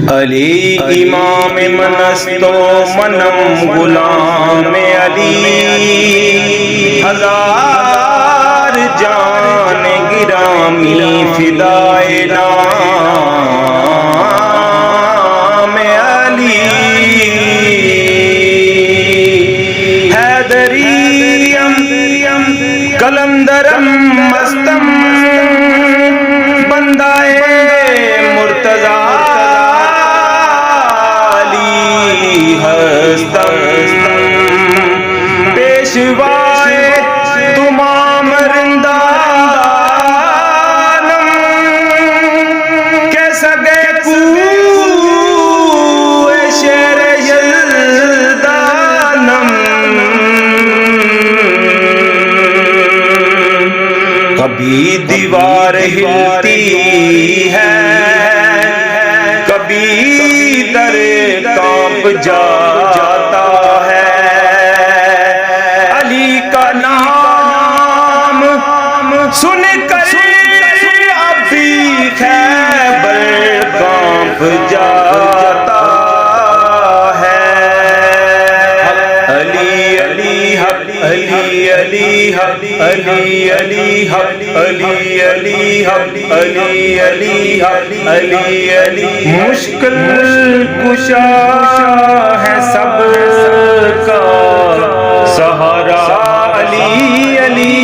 علی امام منست و منم غلام علی، ہزار جان گرامی فدائے نام علی، حیدریم قلندرم مستم بندائے مرتضی پیشوائے تمام رندانم کے سگے کوئے شیر یلدانم، کبھی دیوار ہلتی ہے کبھی در کانپ جاتا ہے، علی کا نام سن کر اب بھی خیبر کانپ جاتا ہے، علی علی حق علی علی حق علی علی حق علی علی حق علی علی حق علی علی، مشکل کشا ہے سب کا سہارا علی علی،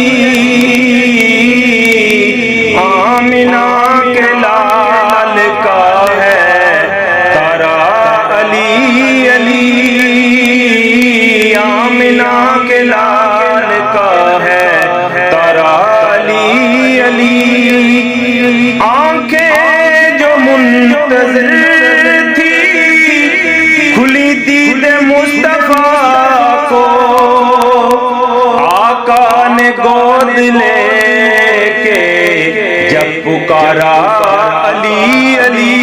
آمنہ کے لال کا ہے تارا علی علی، آمنہ کے لال کا ہے تارا علی علی، آنکھیں جو منتظر تھی کھلی دید مصطفیٰ کو، آقا نے گود لے کے جب پکارا علی علی،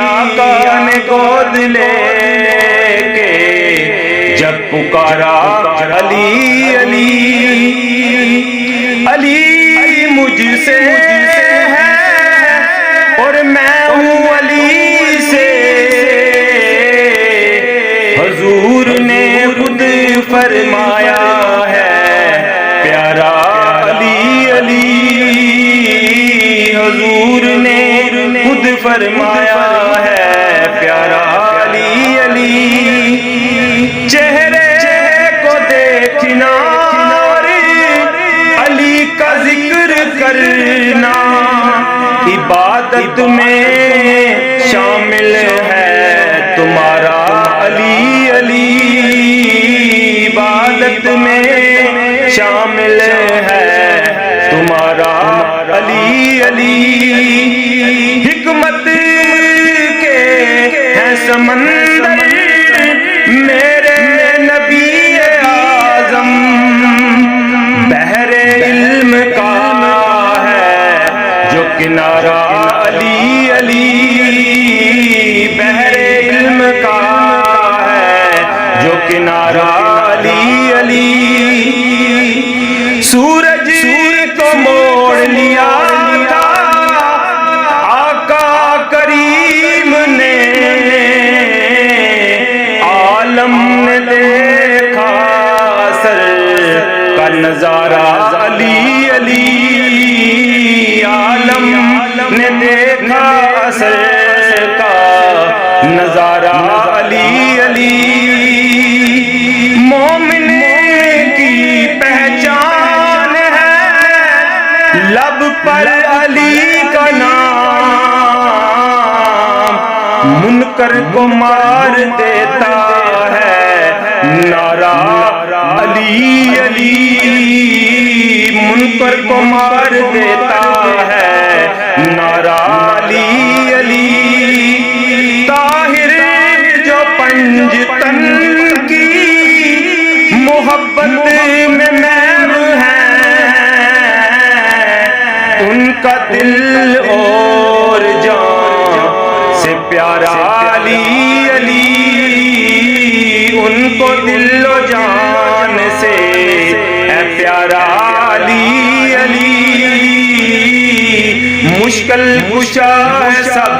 آقا نے گود لے کے جب پکارا علی علی، علی مجھ سے ہے اور میں ہوں علی سے، حضور نے خود فرمایا ہے پیارا علی علی، حضور نے خود فرمایا ہے پیارا علی علی، چہرے کو دیکھنا اور علی کا ذکر کرنا عبادت میں شامل ہے تمہارا علی علی، عبادت میں شامل ہے تمہارا علی علی، حکمت کے ہیں سمندر میرے نبی اعظم، بحر علم کا ہے جو کنارہ علی علی، بحر علم کا ہے جو کنارہ علی علی، سورج کو موڑ لیا تھا آقا کریم نے، عالم نے دیکھا سر کا نظارہ علی علی، عالم نے دیکھا سر کا نظارہ علی علی، مومن کی پہچان ہے لب پر علی کا نام، منکر کو مار دیتا ہے نعرہ علی علی، منکر کو مار دیتا ہے نعرہ علی علی، طاہر جو پنجتن کی محبت میں محو ہیں، ان کا دل اور جان سے پیارا علی علی، ان کو دل و جان سے اے پیارا علی علی، مشکل کشا ہے سب